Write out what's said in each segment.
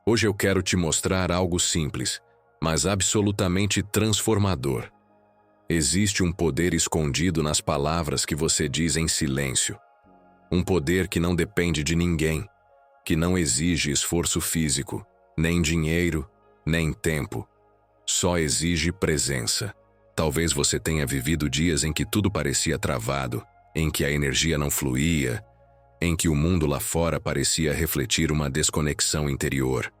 Hoje eu quero te mostrar algo simples, mas absolutamente transformador. Existe um poder escondido nas palavras que você diz em silêncio. Um poder que não depende de ninguém, que não exige esforço físico, nem dinheiro, nem tempo. Só exige presença. Talvez você tenha vivido dias em que tudo parecia travado, em que a energia não fluía, em que o mundo lá fora parecia refletir uma desconexão interior.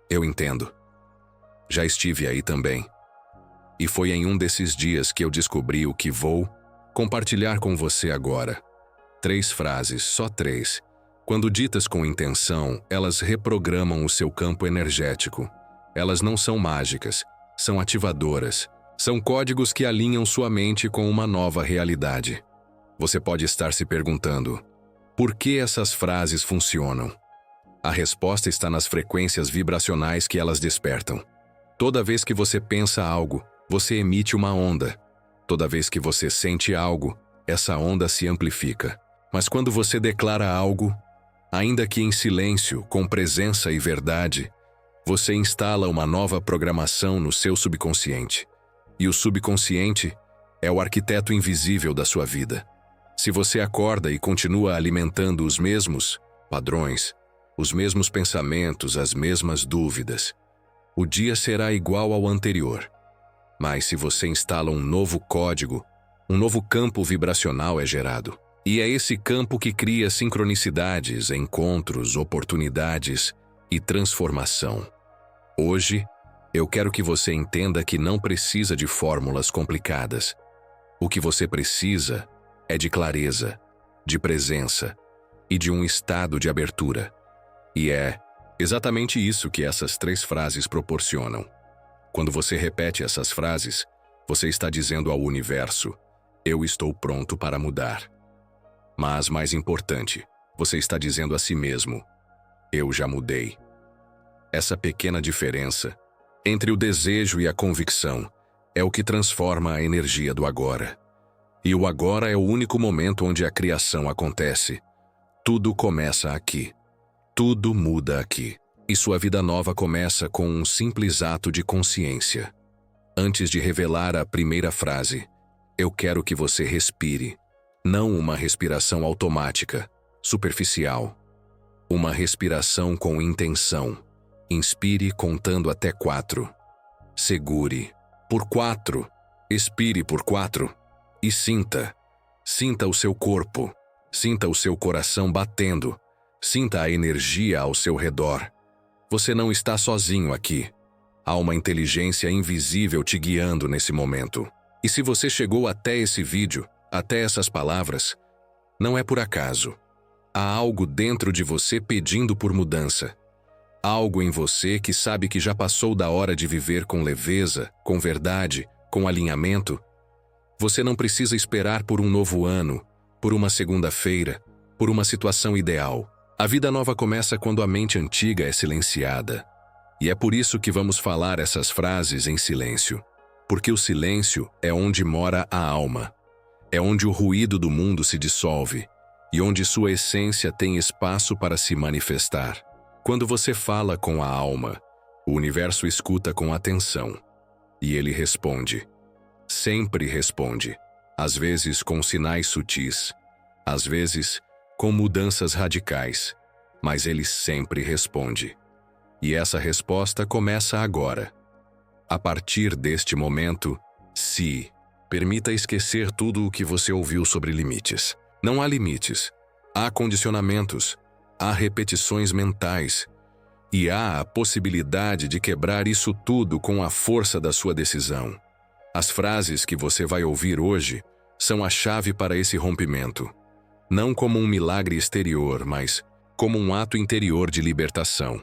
Eu entendo. Já estive aí também. E foi em um desses dias que eu descobri o que vou compartilhar com você agora. 3 frases, só 3. Quando ditas com intenção, elas reprogramam o seu campo energético. Elas não são mágicas, são ativadoras. São códigos que alinham sua mente com uma nova realidade. Você pode estar se perguntando: por que essas frases funcionam? A resposta está nas frequências vibracionais que elas despertam. Toda vez que você pensa algo, você emite uma onda. Toda vez que você sente algo, essa onda se amplifica. Mas quando você declara algo, ainda que em silêncio, com presença e verdade, você instala uma nova programação no seu subconsciente. E o subconsciente é o arquiteto invisível da sua vida. Se você acorda e continua alimentando os mesmos padrões, os mesmos pensamentos, as mesmas dúvidas, o dia será igual ao anterior. Mas se você instala um novo código, um novo campo vibracional é gerado. E é esse campo que cria sincronicidades, encontros, oportunidades e transformação. Hoje, eu quero que você entenda que não precisa de fórmulas complicadas. O que você precisa é de clareza, de presença e de um estado de abertura. E é exatamente isso que essas 3 frases proporcionam. Quando você repete essas frases, você está dizendo ao universo: eu estou pronto para mudar. Mas, mais importante, você está dizendo a si mesmo: eu já mudei. Essa pequena diferença entre o desejo e a convicção é o que transforma a energia do agora. E o agora é o único momento onde a criação acontece. Tudo começa aqui. Tudo muda aqui. E sua vida nova começa com um simples ato de consciência. Antes de revelar a primeira frase, eu quero que você respire. Não uma respiração automática, superficial. Uma respiração com intenção. Inspire contando até 4. Segure. Por 4. Expire por 4. E sinta. Sinta o seu corpo. Sinta o seu coração batendo. Sinta a energia ao seu redor. Você não está sozinho aqui. Há uma inteligência invisível te guiando nesse momento. E se você chegou até esse vídeo, até essas palavras, não é por acaso. Há algo dentro de você pedindo por mudança. Algo em você que sabe que já passou da hora de viver com leveza, com verdade, com alinhamento. Você não precisa esperar por um novo ano, por uma segunda-feira, por uma situação ideal. A vida nova começa quando a mente antiga é silenciada. E é por isso que vamos falar essas frases em silêncio. Porque o silêncio é onde mora a alma. É onde o ruído do mundo se dissolve e onde sua essência tem espaço para se manifestar. Quando você fala com a alma, o universo escuta com atenção. E ele responde. Sempre responde. Às vezes com sinais sutis. Às vezes com mudanças radicais. Mas ele sempre responde. E essa resposta começa agora. A partir deste momento, permita esquecer tudo o que você ouviu sobre limites. Não há limites. Há condicionamentos. Há repetições mentais. E há a possibilidade de quebrar isso tudo com a força da sua decisão. As frases que você vai ouvir hoje são a chave para esse rompimento. Não como um milagre exterior, mas como um ato interior de libertação.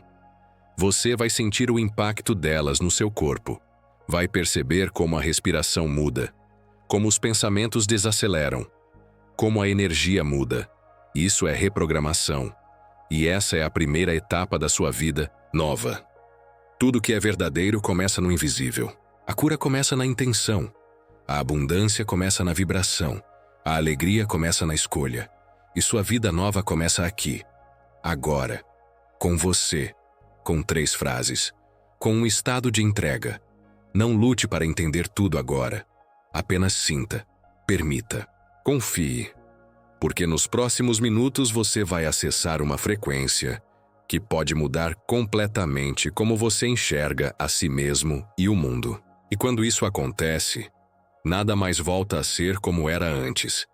Você vai sentir o impacto delas no seu corpo. Vai perceber como a respiração muda, como os pensamentos desaceleram, como a energia muda. Isso é reprogramação. E essa é a primeira etapa da sua vida nova. Tudo que é verdadeiro começa no invisível. A cura começa na intenção. A abundância começa na vibração. A alegria começa na escolha. E sua vida nova começa aqui. Agora. Com você. com 3 frases, com um estado de entrega. Não lute para entender tudo agora. Apenas sinta, permita, confie. Porque nos próximos minutos você vai acessar uma frequência que pode mudar completamente como você enxerga a si mesmo e o mundo. E quando isso acontece, nada mais volta a ser como era antes.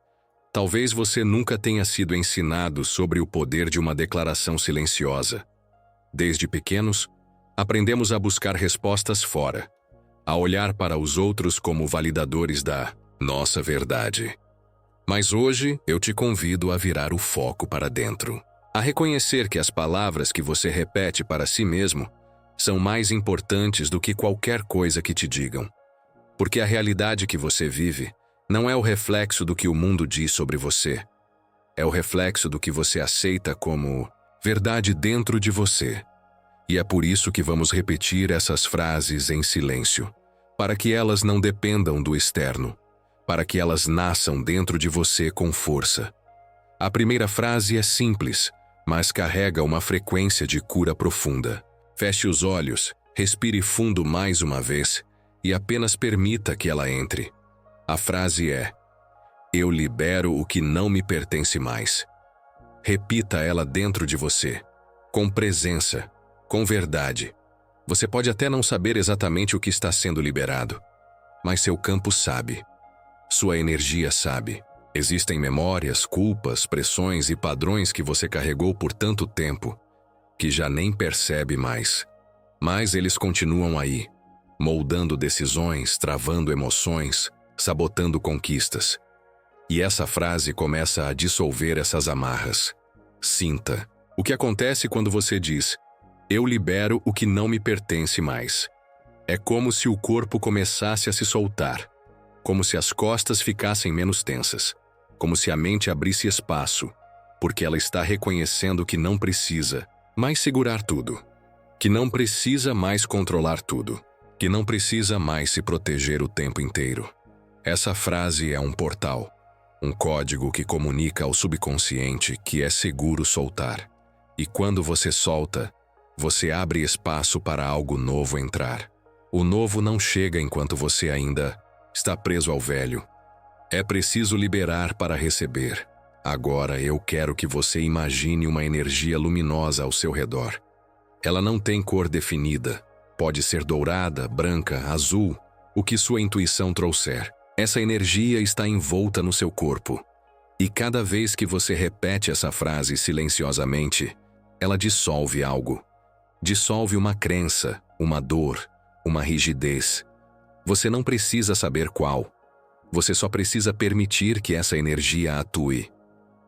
Talvez você nunca tenha sido ensinado sobre o poder de uma declaração silenciosa. Desde pequenos, aprendemos a buscar respostas fora, a olhar para os outros como validadores da nossa verdade. Mas hoje eu te convido a virar o foco para dentro, a reconhecer que as palavras que você repete para si mesmo são mais importantes do que qualquer coisa que te digam. Porque a realidade que você vive não é o reflexo do que o mundo diz sobre você. É o reflexo do que você aceita como verdade dentro de você. E é por isso que vamos repetir essas frases em silêncio, para que elas não dependam do externo, para que elas nasçam dentro de você com força. A primeira frase é simples, mas carrega uma frequência de cura profunda. Feche os olhos, respire fundo mais uma vez e apenas permita que ela entre. A frase é: eu libero o que não me pertence mais. Repita ela dentro de você, com presença, com verdade. Você pode até não saber exatamente o que está sendo liberado, mas seu campo sabe. Sua energia sabe. Existem memórias, culpas, pressões e padrões que você carregou por tanto tempo que já nem percebe mais. Mas eles continuam aí, moldando decisões, travando emoções, sabotando conquistas. E essa frase começa a dissolver essas amarras. Sinta. O que acontece quando você diz: eu libero o que não me pertence mais? É como se o corpo começasse a se soltar, como se as costas ficassem menos tensas, como se a mente abrisse espaço, porque ela está reconhecendo que não precisa mais segurar tudo, que não precisa mais controlar tudo, que não precisa mais se proteger o tempo inteiro. Essa frase é um portal, um código que comunica ao subconsciente que é seguro soltar. E quando você solta, você abre espaço para algo novo entrar. O novo não chega enquanto você ainda está preso ao velho. É preciso liberar para receber. Agora eu quero que você imagine uma energia luminosa ao seu redor. Ela não tem cor definida. Pode ser dourada, branca, azul, o que sua intuição trouxer. Essa energia está envolta no seu corpo. E cada vez que você repete essa frase silenciosamente, ela dissolve algo. Dissolve uma crença, uma dor, uma rigidez. Você não precisa saber qual. Você só precisa permitir que essa energia atue.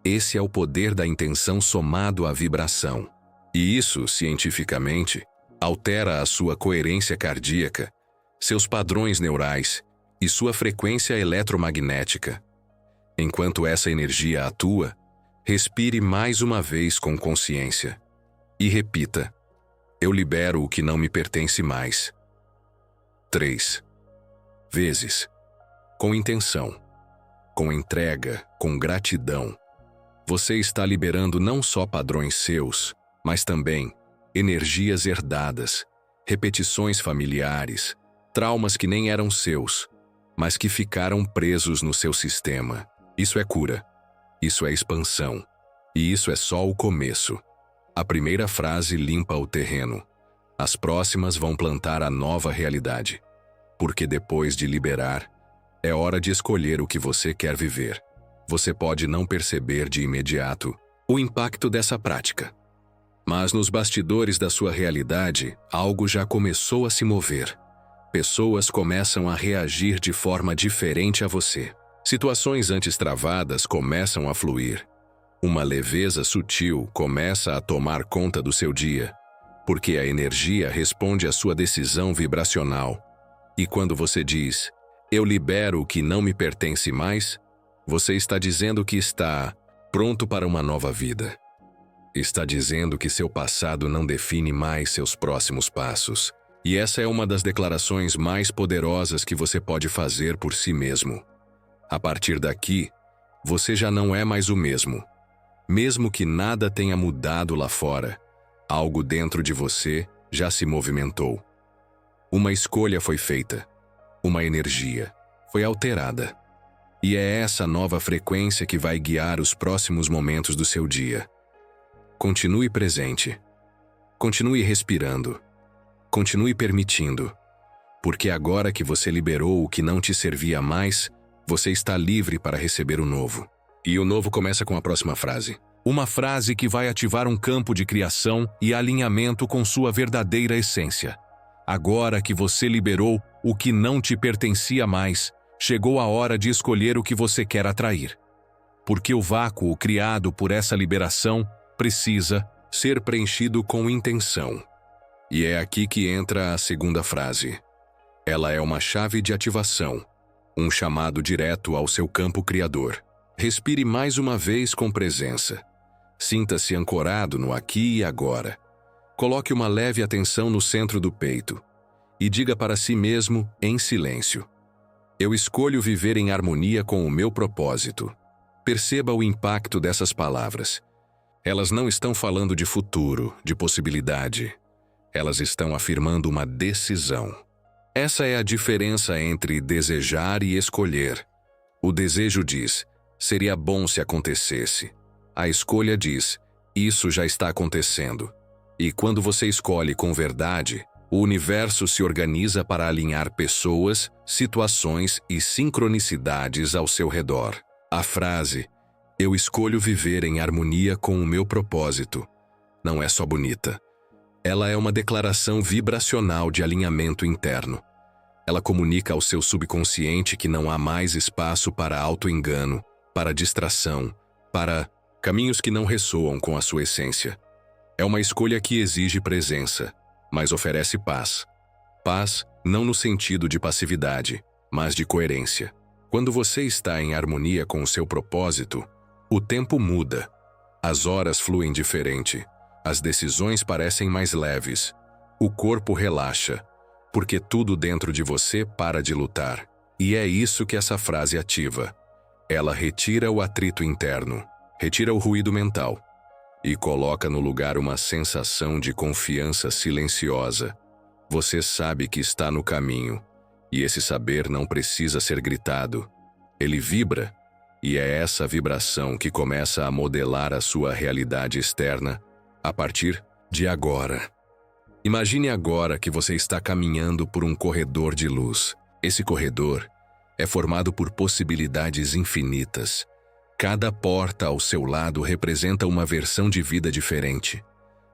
Esse é o poder da intenção somado à vibração. E isso, cientificamente, altera a sua coerência cardíaca, seus padrões neurais e sua frequência eletromagnética. Enquanto essa energia atua, respire mais uma vez com consciência. E repita: eu libero o que não me pertence mais. 3 vezes. Com intenção, com entrega, com gratidão. Você está liberando não só padrões seus, mas também energias herdadas, repetições familiares, traumas que nem eram seus, mas que ficaram presos no seu sistema. Isso é cura. Isso é expansão. E isso é só o começo. A primeira frase limpa o terreno. As próximas vão plantar a nova realidade. Porque depois de liberar, é hora de escolher o que você quer viver. Você pode não perceber de imediato o impacto dessa prática. Mas nos bastidores da sua realidade, algo já começou a se mover. Pessoas começam a reagir de forma diferente a você. Situações antes travadas começam a fluir. Uma leveza sutil começa a tomar conta do seu dia, porque a energia responde à sua decisão vibracional. E quando você diz: eu libero o que não me pertence mais, você está dizendo que está pronto para uma nova vida. Está dizendo que seu passado não define mais seus próximos passos. E essa é uma das declarações mais poderosas que você pode fazer por si mesmo. A partir daqui, você já não é mais o mesmo. Mesmo que nada tenha mudado lá fora, algo dentro de você já se movimentou. Uma escolha foi feita. Uma energia foi alterada. E é essa nova frequência que vai guiar os próximos momentos do seu dia. Continue presente. Continue respirando. Continue permitindo. Porque agora que você liberou o que não te servia mais, você está livre para receber o novo. E o novo começa com a próxima frase. Uma frase que vai ativar um campo de criação e alinhamento com sua verdadeira essência. Agora que você liberou o que não te pertencia mais, chegou a hora de escolher o que você quer atrair. Porque o vácuo criado por essa liberação precisa ser preenchido com intenção. E é aqui que entra a segunda frase. Ela é uma chave de ativação, um chamado direto ao seu campo criador. Respire mais uma vez com presença. Sinta-se ancorado no aqui e agora. Coloque uma leve atenção no centro do peito e diga para si mesmo, em silêncio: eu escolho viver em harmonia com o meu propósito. Perceba o impacto dessas palavras. Elas não estão falando de futuro, de possibilidade. Elas estão afirmando uma decisão. Essa é a diferença entre desejar e escolher. O desejo diz: seria bom se acontecesse. A escolha diz: isso já está acontecendo. E quando você escolhe com verdade, o universo se organiza para alinhar pessoas, situações e sincronicidades ao seu redor. A frase, eu escolho viver em harmonia com o meu propósito, não é só bonita. Ela é uma declaração vibracional de alinhamento interno. Ela comunica ao seu subconsciente que não há mais espaço para auto-engano, para distração, para caminhos que não ressoam com a sua essência. É uma escolha que exige presença, mas oferece paz. Paz não no sentido de passividade, mas de coerência. Quando você está em harmonia com o seu propósito, o tempo muda. As horas fluem diferente. As decisões parecem mais leves. O corpo relaxa, porque tudo dentro de você para de lutar. E é isso que essa frase ativa. Ela retira o atrito interno, retira o ruído mental e coloca no lugar uma sensação de confiança silenciosa. Você sabe que está no caminho, e esse saber não precisa ser gritado. Ele vibra, e é essa vibração que começa a modelar a sua realidade externa a partir de agora. Imagine agora que você está caminhando por um corredor de luz. Esse corredor é formado por possibilidades infinitas. Cada porta ao seu lado representa uma versão de vida diferente.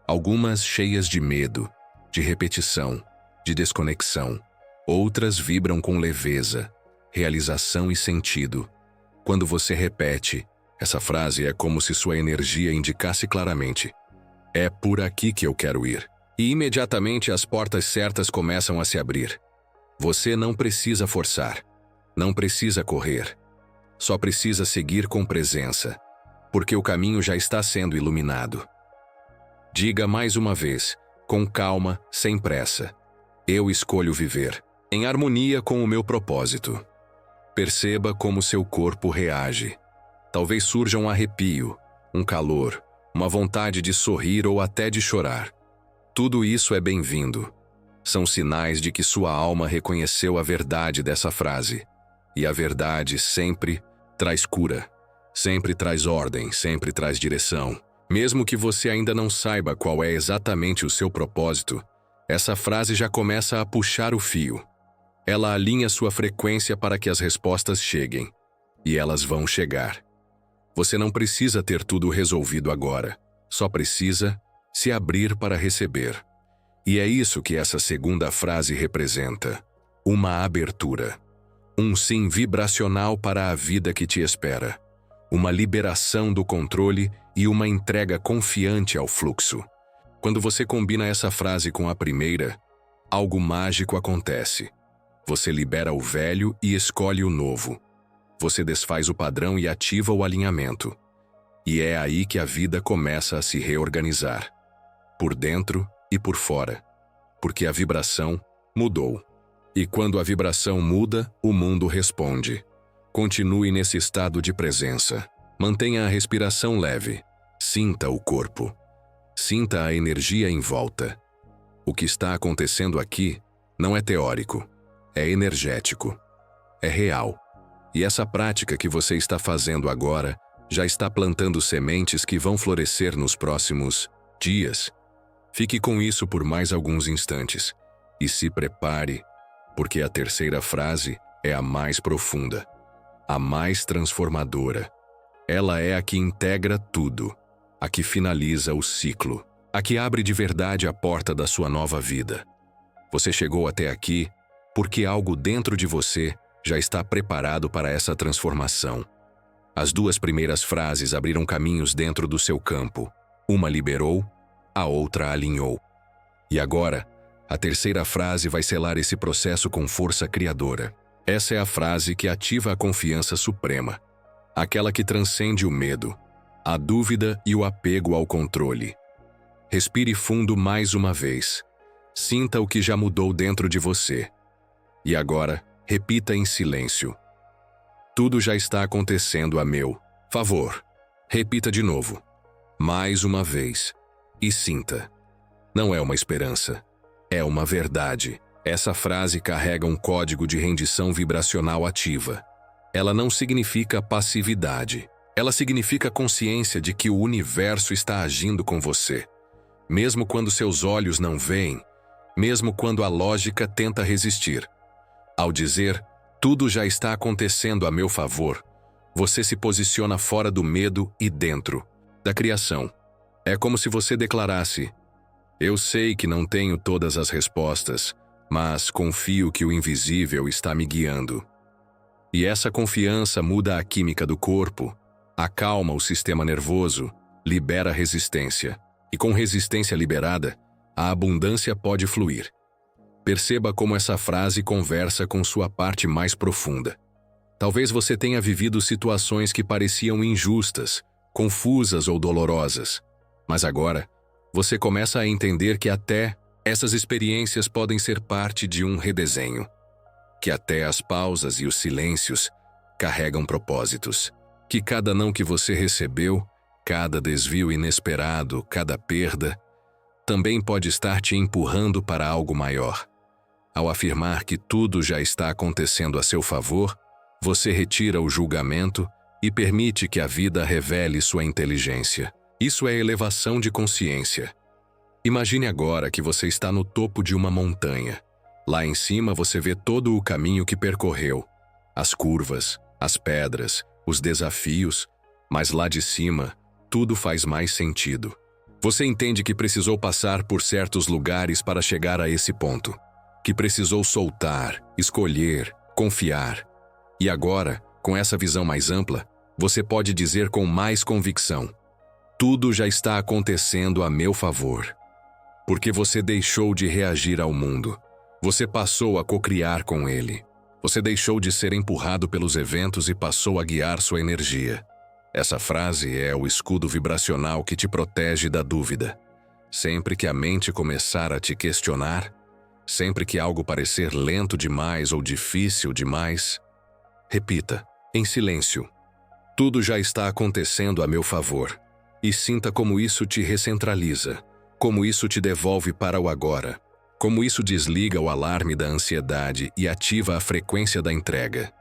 Algumas cheias de medo, de repetição, de desconexão. Outras vibram com leveza, realização e sentido. Quando você repete, essa frase é como se sua energia indicasse claramente: é por aqui que eu quero ir. E imediatamente as portas certas começam a se abrir. Você não precisa forçar, não precisa correr. Só precisa seguir com presença, porque o caminho já está sendo iluminado. Diga mais uma vez, com calma, sem pressa: eu escolho viver em harmonia com o meu propósito. Perceba como seu corpo reage. Talvez surja um arrepio, um calor, uma vontade de sorrir ou até de chorar. Tudo isso é bem-vindo. São sinais de que sua alma reconheceu a verdade dessa frase. E a verdade sempre traz cura, sempre traz ordem, sempre traz direção. Mesmo que você ainda não saiba qual é exatamente o seu propósito, essa frase já começa a puxar o fio. Ela alinha sua frequência para que as respostas cheguem. E elas vão chegar. Você não precisa ter tudo resolvido agora. Só precisa se abrir para receber. E é isso que essa segunda frase representa: uma abertura. Um sim vibracional para a vida que te espera. Uma liberação do controle e uma entrega confiante ao fluxo. Quando você combina essa frase com a primeira, algo mágico acontece. Você libera o velho e escolhe o novo. Você desfaz o padrão e ativa o alinhamento. E é aí que a vida começa a se reorganizar. Por dentro e por fora. Porque a vibração mudou. E quando a vibração muda, o mundo responde. Continue nesse estado de presença. Mantenha a respiração leve. Sinta o corpo. Sinta a energia em volta. O que está acontecendo aqui não é teórico, é energético, é real. E essa prática que você está fazendo agora já está plantando sementes que vão florescer nos próximos dias. Fique com isso por mais alguns instantes e se prepare, porque a terceira frase é a mais profunda, a mais transformadora. Ela é a que integra tudo, a que finaliza o ciclo, a que abre de verdade a porta da sua nova vida. Você chegou até aqui porque algo dentro de você já está preparado para essa transformação. As duas primeiras frases abriram caminhos dentro do seu campo. Uma liberou, a outra alinhou. E agora, a terceira frase vai selar esse processo com força criadora. Essa é a frase que ativa a confiança suprema, aquela que transcende o medo, a dúvida e o apego ao controle. Respire fundo mais uma vez. Sinta o que já mudou dentro de você. E agora, repita em silêncio. Tudo já está acontecendo a meu favor. Repita de novo. Mais uma vez. E sinta. Não é uma esperança. É uma verdade. Essa frase carrega um código de rendição vibracional ativa. Ela não significa passividade. Ela significa consciência de que o universo está agindo com você. Mesmo quando seus olhos não veem, mesmo quando a lógica tenta resistir. Ao dizer, tudo já está acontecendo a meu favor, você se posiciona fora do medo e dentro da criação. É como se você declarasse: eu sei que não tenho todas as respostas, mas confio que o invisível está me guiando. E essa confiança muda a química do corpo, acalma o sistema nervoso, libera resistência. E com resistência liberada, a abundância pode fluir. Perceba como essa frase conversa com sua parte mais profunda. Talvez você tenha vivido situações que pareciam injustas, confusas ou dolorosas, mas agora você começa a entender que até essas experiências podem ser parte de um redesenho, que até as pausas e os silêncios carregam propósitos, que cada não que você recebeu, cada desvio inesperado, cada perda, também pode estar te empurrando para algo maior. Ao afirmar que tudo já está acontecendo a seu favor, você retira o julgamento e permite que a vida revele sua inteligência. Isso é elevação de consciência. Imagine agora que você está no topo de uma montanha. Lá em cima você vê todo o caminho que percorreu, as curvas, as pedras, os desafios, mas lá de cima, tudo faz mais sentido. Você entende que precisou passar por certos lugares para chegar a esse ponto, que precisou soltar, escolher, confiar. E agora, com essa visão mais ampla, você pode dizer com mais convicção: tudo já está acontecendo a meu favor. Porque você deixou de reagir ao mundo. Você passou a cocriar com ele. Você deixou de ser empurrado pelos eventos e passou a guiar sua energia. Essa frase é o escudo vibracional que te protege da dúvida. Sempre que a mente começar a te questionar, sempre que algo parecer lento demais ou difícil demais, repita, em silêncio: tudo já está acontecendo a meu favor. E sinta como isso te recentraliza, como isso te devolve para o agora, como isso desliga o alarme da ansiedade e ativa a frequência da entrega.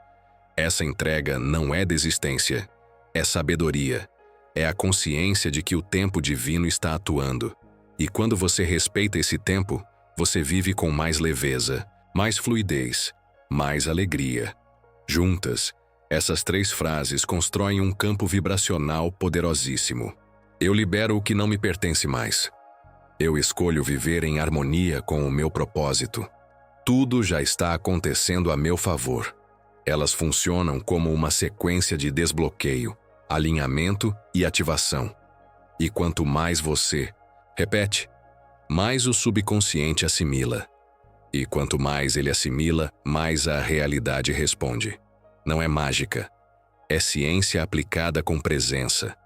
Essa entrega não é desistência, é sabedoria, é a consciência de que o tempo divino está atuando. E quando você respeita esse tempo, você vive com mais leveza, mais fluidez, mais alegria. Juntas, essas três frases constroem um campo vibracional poderosíssimo. Eu libero o que não me pertence mais. Eu escolho viver em harmonia com o meu propósito. Tudo já está acontecendo a meu favor. Elas funcionam como uma sequência de desbloqueio, alinhamento e ativação. E quanto mais você repete, mais o subconsciente assimila. E quanto mais ele assimila, mais a realidade responde. Não é mágica. É ciência aplicada com presença.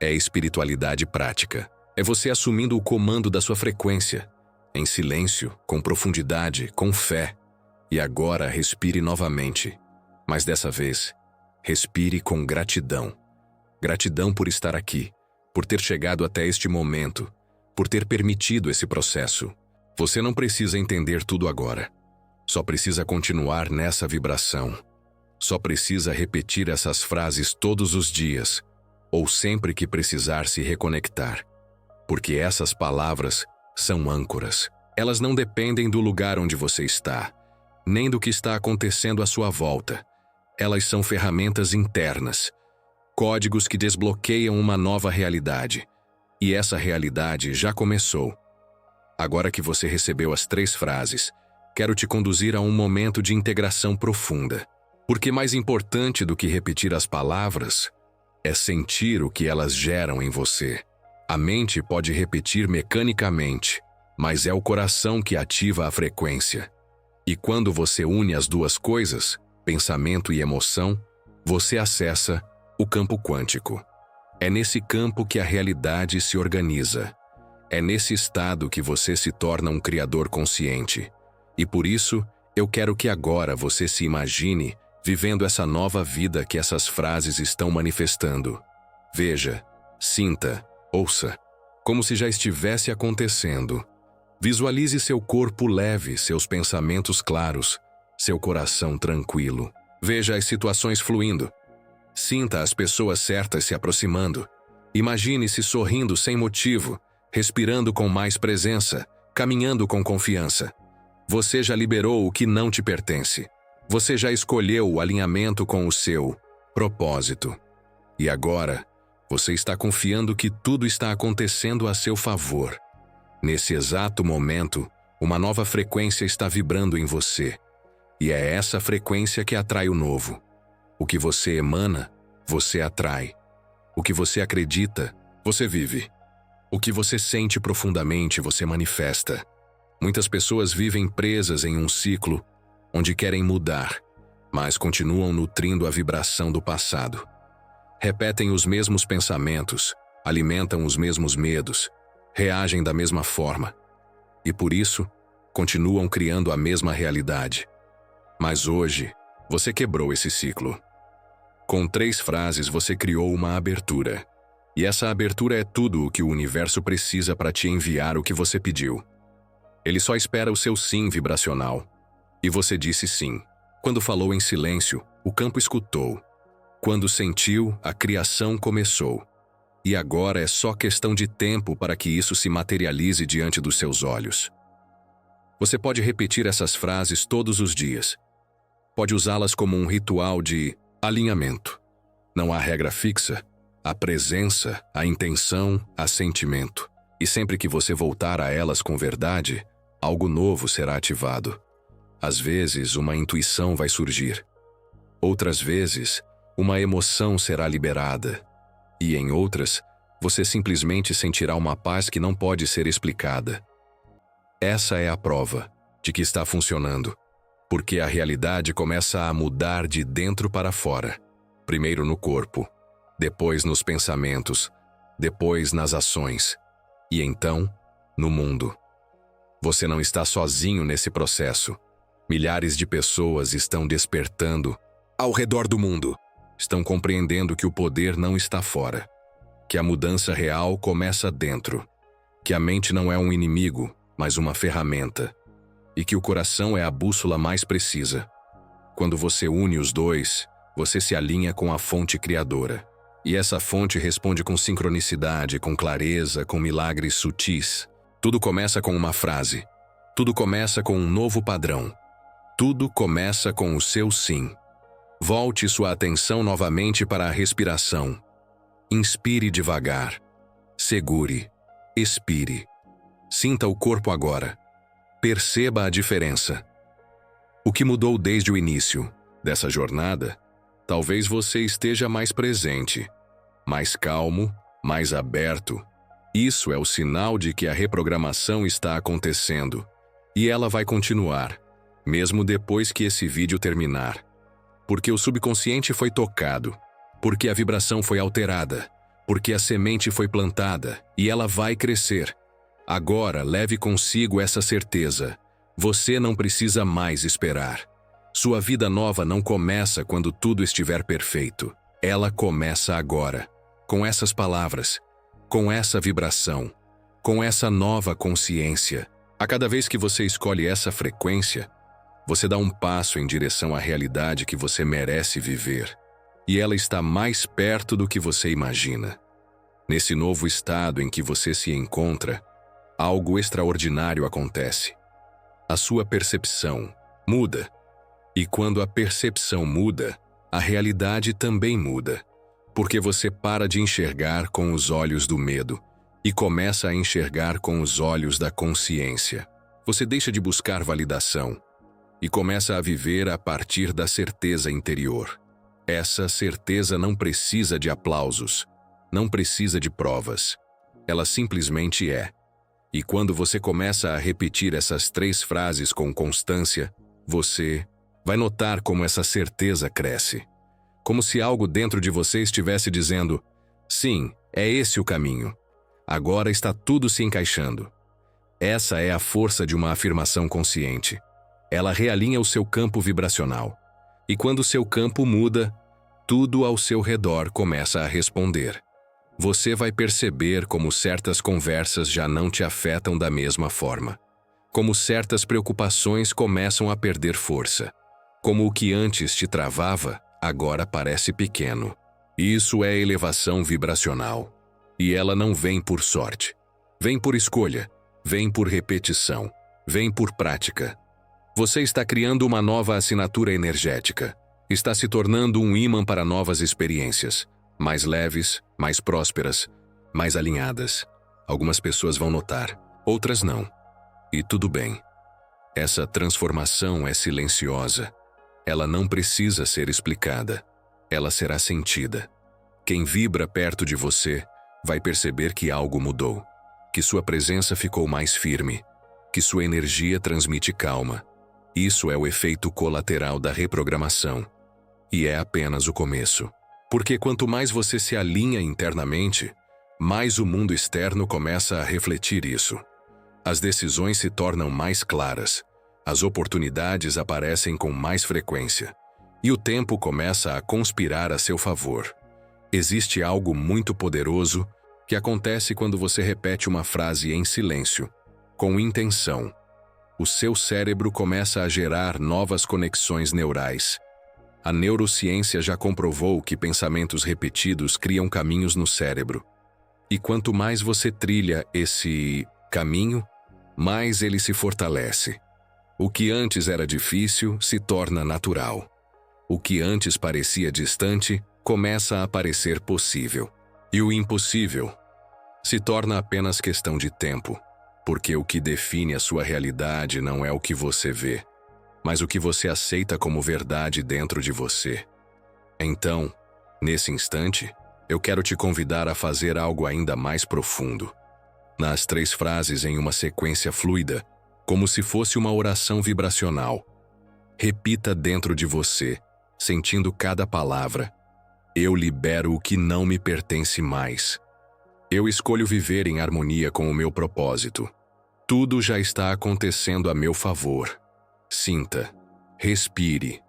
É espiritualidade prática. É você assumindo o comando da sua frequência, em silêncio, com profundidade, com fé. E agora respire novamente. Mas dessa vez, respire com gratidão. Gratidão por estar aqui, por ter chegado até este momento, por ter permitido esse processo. Você não precisa entender tudo agora. Só precisa continuar nessa vibração. Só precisa repetir essas frases todos os dias, ou sempre que precisar se reconectar. Porque essas palavras são âncoras. Elas não dependem do lugar onde você está, nem do que está acontecendo à sua volta. Elas são ferramentas internas, códigos que desbloqueiam uma nova realidade. E essa realidade já começou. Agora que você recebeu as 3 frases, quero te conduzir a um momento de integração profunda. Porque mais importante do que repetir as palavras é sentir o que elas geram em você. A mente pode repetir mecanicamente, mas é o coração que ativa a frequência. E quando você une as duas coisas, pensamento e emoção, você acessa o campo quântico. É nesse campo que a realidade se organiza. É nesse estado que você se torna um criador consciente. E por isso, eu quero que agora você se imagine vivendo essa nova vida que essas frases estão manifestando. Veja, sinta, ouça, como se já estivesse acontecendo. Visualize seu corpo leve, seus pensamentos claros, seu coração tranquilo. Veja as situações fluindo. Sinta as pessoas certas se aproximando. Imagine-se sorrindo sem motivo, respirando com mais presença, caminhando com confiança. Você já liberou o que não te pertence. Você já escolheu o alinhamento com o seu propósito. E agora, você está confiando que tudo está acontecendo a seu favor. Nesse exato momento, uma nova frequência está vibrando em você. E é essa frequência que atrai o novo. O que você emana, você atrai. O que você acredita, você vive. O que você sente profundamente, você manifesta. Muitas pessoas vivem presas em um ciclo onde querem mudar, mas continuam nutrindo a vibração do passado. Repetem os mesmos pensamentos, alimentam os mesmos medos, reagem da mesma forma. E por isso, continuam criando a mesma realidade. Mas hoje, você quebrou esse ciclo. Com 3 frases você criou uma abertura. E essa abertura é tudo o que o universo precisa para te enviar o que você pediu. Ele só espera o seu sim vibracional. E você disse sim. Quando falou em silêncio, o campo escutou. Quando sentiu, a criação começou. E agora é só questão de tempo para que isso se materialize diante dos seus olhos. Você pode repetir essas frases todos os dias. Pode usá-las como um ritual de alinhamento. Não há regra fixa. Há presença, há intenção, há sentimento. E sempre que você voltar a elas com verdade, algo novo será ativado. Às vezes, uma intuição vai surgir. Outras vezes, uma emoção será liberada. E em outras, você simplesmente sentirá uma paz que não pode ser explicada. Essa é a prova de que está funcionando. Porque a realidade começa a mudar de dentro para fora. Primeiro no corpo, depois nos pensamentos, depois nas ações. E então, no mundo. Você não está sozinho nesse processo. Milhares de pessoas estão despertando ao redor do mundo. Estão compreendendo que o poder não está fora. Que a mudança real começa dentro. Que a mente não é um inimigo, mas uma ferramenta. E que o coração é a bússola mais precisa. Quando você une os dois, você se alinha com a fonte criadora. E essa fonte responde com sincronicidade, com clareza, com milagres sutis. Tudo começa com uma frase. Tudo começa com um novo padrão. Tudo começa com o seu sim. Volte sua atenção novamente para a respiração. Inspire devagar. Segure. Expire. Sinta o corpo agora. Perceba a diferença. O que mudou desde o início dessa jornada? Talvez você esteja mais presente, mais calmo, mais aberto. Isso é o sinal de que a reprogramação está acontecendo. E ela vai continuar, mesmo depois que esse vídeo terminar. Porque o subconsciente foi tocado, porque a vibração foi alterada, porque a semente foi plantada e ela vai crescer. Agora leve consigo essa certeza. Você não precisa mais esperar. Sua vida nova não começa quando tudo estiver perfeito. Ela começa agora, com essas palavras, com essa vibração, com essa nova consciência. A cada vez que você escolhe essa frequência, você dá um passo em direção à realidade que você merece viver, e ela está mais perto do que você imagina. Nesse novo estado em que você se encontra, algo extraordinário acontece. A sua percepção muda, e quando a percepção muda, a realidade também muda, porque você para de enxergar com os olhos do medo e começa a enxergar com os olhos da consciência. Você deixa de buscar validação e começa a viver a partir da certeza interior. Essa certeza não precisa de aplausos, não precisa de provas. Ela simplesmente é. E quando você começa a repetir essas 3 frases com constância, você vai notar como essa certeza cresce. Como se algo dentro de você estivesse dizendo: sim, é esse o caminho. Agora está tudo se encaixando. Essa é a força de uma afirmação consciente. Ela realinha o seu campo vibracional. E quando o seu campo muda, tudo ao seu redor começa a responder. Você vai perceber como certas conversas já não te afetam da mesma forma. Como certas preocupações começam a perder força. Como o que antes te travava, agora parece pequeno. Isso é elevação vibracional. E ela não vem por sorte. Vem por escolha, vem por repetição, vem por prática. Você está criando uma nova assinatura energética. Está se tornando um ímã para novas experiências, mais leves, mais prósperas, mais alinhadas. Algumas pessoas vão notar, outras não. E tudo bem. Essa transformação é silenciosa. Ela não precisa ser explicada. Ela será sentida. Quem vibra perto de você vai perceber que algo mudou, que sua presença ficou mais firme, que sua energia transmite calma. Isso é o efeito colateral da reprogramação. E é apenas o começo. Porque quanto mais você se alinha internamente, mais o mundo externo começa a refletir isso. As decisões se tornam mais claras, as oportunidades aparecem com mais frequência, e o tempo começa a conspirar a seu favor. Existe algo muito poderoso que acontece quando você repete uma frase em silêncio, com intenção. O seu cérebro começa a gerar novas conexões neurais. A neurociência já comprovou que pensamentos repetidos criam caminhos no cérebro. E quanto mais você trilha esse caminho, mais ele se fortalece. O que antes era difícil se torna natural. O que antes parecia distante começa a parecer possível. E o impossível se torna apenas questão de tempo, porque o que define a sua realidade não é o que você vê, mas o que você aceita como verdade dentro de você. Então, nesse instante, eu quero te convidar a fazer algo ainda mais profundo. Nas 3 frases em uma sequência fluida, como se fosse uma oração vibracional. Repita dentro de você, sentindo cada palavra: eu libero o que não me pertence mais. Eu escolho viver em harmonia com o meu propósito. Tudo já está acontecendo a meu favor. Sinta, respire.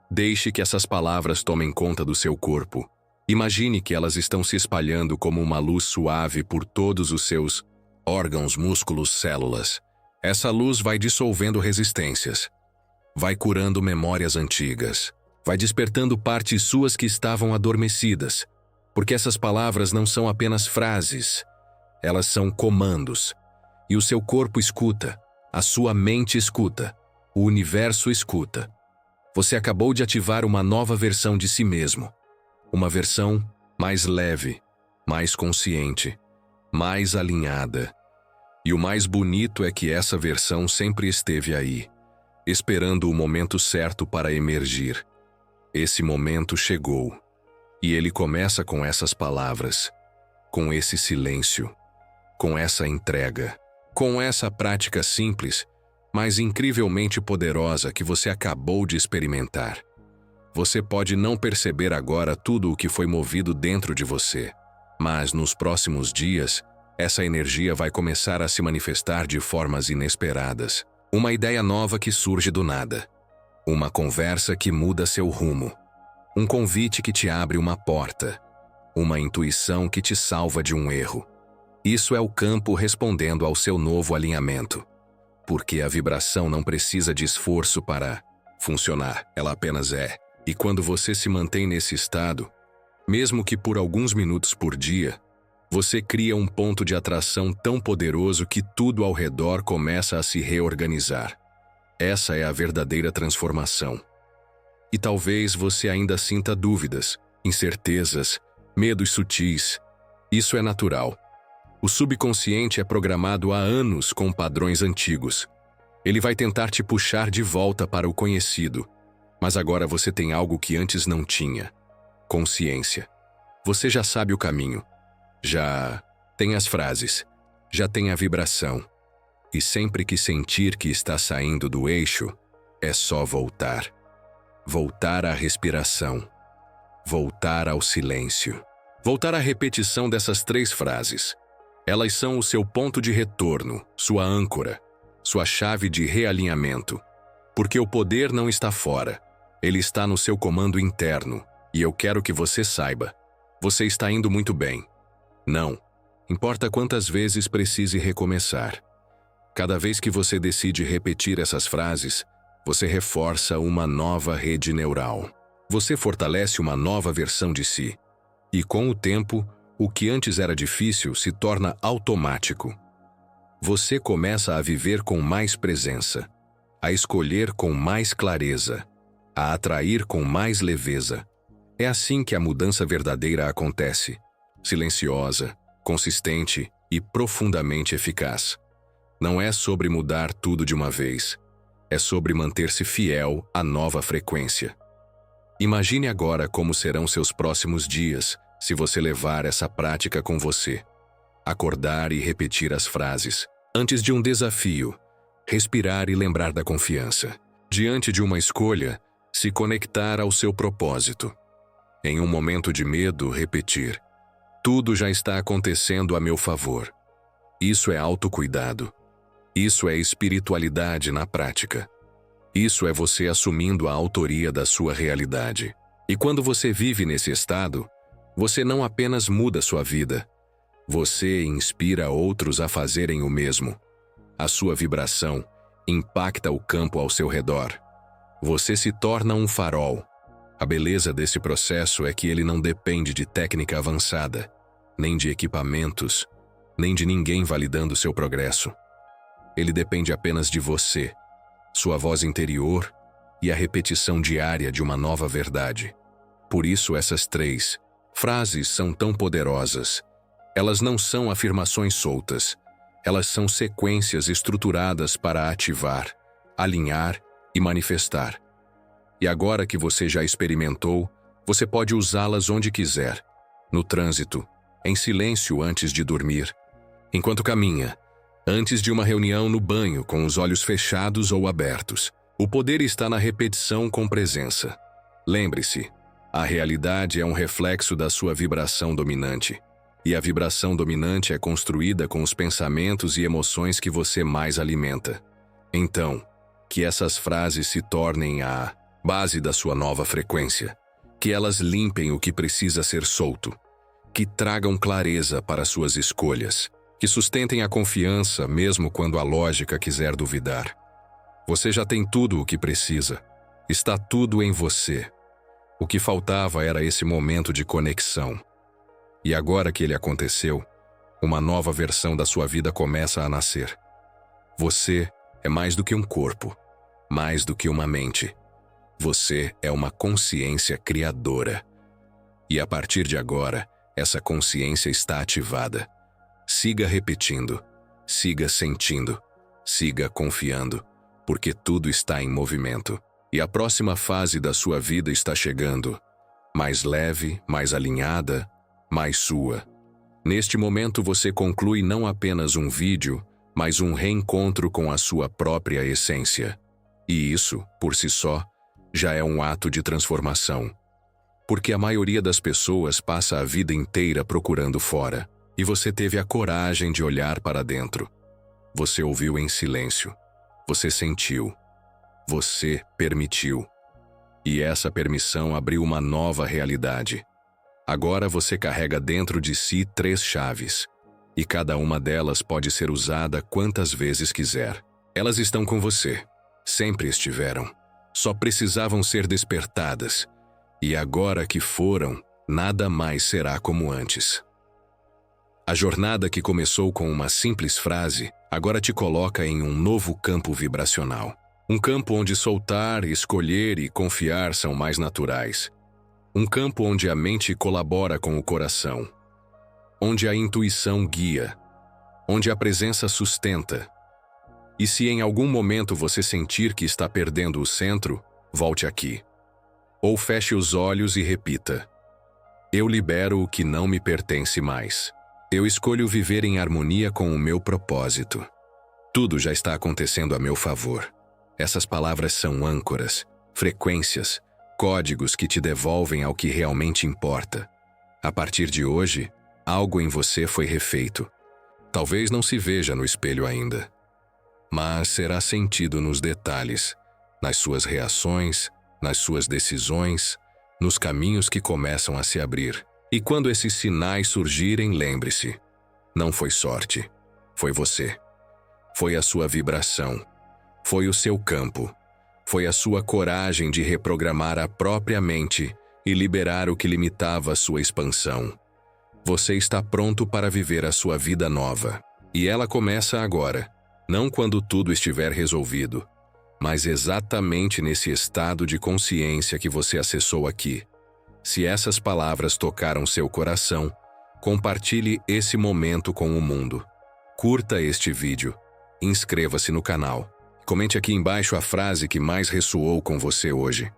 Deixe que essas palavras tomem conta do seu corpo. Imagine que elas estão se espalhando como uma luz suave por todos os seus órgãos, músculos, células. Essa luz vai dissolvendo resistências. Vai curando memórias antigas. Vai despertando partes suas que estavam adormecidas. Porque essas palavras não são apenas frases. Elas são comandos. E o seu corpo escuta. A sua mente escuta. O universo escuta. Você acabou de ativar uma nova versão de si mesmo. Uma versão mais leve, mais consciente, mais alinhada. E o mais bonito é que essa versão sempre esteve aí, esperando o momento certo para emergir. Esse momento chegou. E ele começa com essas palavras, com esse silêncio, com essa entrega, com essa prática simples, mas incrivelmente poderosa que você acabou de experimentar. Você pode não perceber agora tudo o que foi movido dentro de você, mas nos próximos dias, essa energia vai começar a se manifestar de formas inesperadas. Uma ideia nova que surge do nada. Uma conversa que muda seu rumo. Um convite que te abre uma porta. Uma intuição que te salva de um erro. Isso é o campo respondendo ao seu novo alinhamento. Porque a vibração não precisa de esforço para funcionar, ela apenas é. E quando você se mantém nesse estado, mesmo que por alguns minutos por dia, você cria um ponto de atração tão poderoso que tudo ao redor começa a se reorganizar. Essa é a verdadeira transformação. E talvez você ainda sinta dúvidas, incertezas, medos sutis. Isso é natural. O subconsciente é programado há anos com padrões antigos. Ele vai tentar te puxar de volta para o conhecido. Mas agora você tem algo que antes não tinha: consciência. Você já sabe o caminho. Já tem as frases. Já tem a vibração. E sempre que sentir que está saindo do eixo, é só voltar. Voltar à respiração. Voltar ao silêncio. Voltar à repetição dessas 3 frases. Elas são o seu ponto de retorno, sua âncora, sua chave de realinhamento. Porque o poder não está fora. Ele está no seu comando interno. E eu quero que você saiba. Você está indo muito bem. Não importa quantas vezes precise recomeçar. Cada vez que você decide repetir essas frases, você reforça uma nova rede neural. Você fortalece uma nova versão de si. E com o tempo, o que antes era difícil se torna automático. Você começa a viver com mais presença, a escolher com mais clareza, a atrair com mais leveza. É assim que a mudança verdadeira acontece, silenciosa, consistente e profundamente eficaz. Não é sobre mudar tudo de uma vez, é sobre manter-se fiel à nova frequência. Imagine agora como serão seus próximos dias se você levar essa prática com você. Acordar e repetir as frases. Antes de um desafio, respirar e lembrar da confiança. Diante de uma escolha, se conectar ao seu propósito. Em um momento de medo, repetir: tudo já está acontecendo a meu favor. Isso é autocuidado. Isso é espiritualidade na prática. Isso é você assumindo a autoria da sua realidade. E quando você vive nesse estado, você não apenas muda sua vida, você inspira outros a fazerem o mesmo. A sua vibração impacta o campo ao seu redor. Você se torna um farol. A beleza desse processo é que ele não depende de técnica avançada, nem de equipamentos, nem de ninguém validando seu progresso. Ele depende apenas de você, sua voz interior e a repetição diária de uma nova verdade. Por isso essas 3 frases são tão poderosas. Elas não são afirmações soltas. Elas são sequências estruturadas para ativar, alinhar e manifestar. E agora que você já experimentou, você pode usá-las onde quiser. No trânsito, em silêncio antes de dormir, enquanto caminha, antes de uma reunião no banho com os olhos fechados ou abertos. O poder está na repetição com presença. Lembre-se, a realidade é um reflexo da sua vibração dominante. E a vibração dominante é construída com os pensamentos e emoções que você mais alimenta. Então, que essas frases se tornem a base da sua nova frequência. Que elas limpem o que precisa ser solto. Que tragam clareza para suas escolhas. Que sustentem a confiança mesmo quando a lógica quiser duvidar. Você já tem tudo o que precisa. Está tudo em você. O que faltava era esse momento de conexão. E agora que ele aconteceu, uma nova versão da sua vida começa a nascer. Você é mais do que um corpo, mais do que uma mente. Você é uma consciência criadora. E a partir de agora, essa consciência está ativada. Siga repetindo, siga sentindo, siga confiando, porque tudo está em movimento. E a próxima fase da sua vida está chegando. Mais leve, mais alinhada, mais sua. Neste momento você conclui não apenas um vídeo, mas um reencontro com a sua própria essência. E isso, por si só, já é um ato de transformação. Porque a maioria das pessoas passa a vida inteira procurando fora, e você teve a coragem de olhar para dentro. Você ouviu em silêncio. Você sentiu. Você permitiu. E essa permissão abriu uma nova realidade. Agora você carrega dentro de si 3 chaves, e cada uma delas pode ser usada quantas vezes quiser. Elas estão com você. Sempre estiveram. Só precisavam ser despertadas. E agora que foram, nada mais será como antes. A jornada que começou com uma simples frase, agora te coloca em um novo campo vibracional. Um campo onde soltar, escolher e confiar são mais naturais. Um campo onde a mente colabora com o coração. Onde a intuição guia. Onde a presença sustenta. E se em algum momento você sentir que está perdendo o centro, volte aqui. Ou feche os olhos e repita: eu libero o que não me pertence mais. Eu escolho viver em harmonia com o meu propósito. Tudo já está acontecendo a meu favor. Essas palavras são âncoras, frequências, códigos que te devolvem ao que realmente importa. A partir de hoje, algo em você foi refeito. Talvez não se veja no espelho ainda, mas será sentido nos detalhes, nas suas reações, nas suas decisões, nos caminhos que começam a se abrir. E quando esses sinais surgirem, lembre-se, não foi sorte, foi você. Foi a sua vibração, foi o seu campo, foi a sua coragem de reprogramar a própria mente e liberar o que limitava a sua expansão. Você está pronto para viver a sua vida nova. E ela começa agora, não quando tudo estiver resolvido, mas exatamente nesse estado de consciência que você acessou aqui. Se essas palavras tocaram seu coração, compartilhe esse momento com o mundo. Curta este vídeo, inscreva-se no canal. Comente aqui embaixo a frase que mais ressoou com você hoje.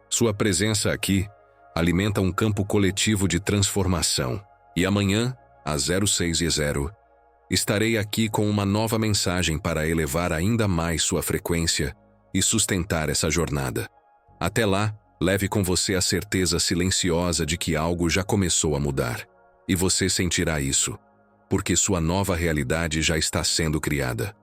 Sua presença aqui alimenta um campo coletivo de transformação. E amanhã, às 06h00, estarei aqui com uma nova mensagem para elevar ainda mais sua frequência e sustentar essa jornada. Até lá, leve com você a certeza silenciosa de que algo já começou a mudar. E você sentirá isso, porque sua nova realidade já está sendo criada.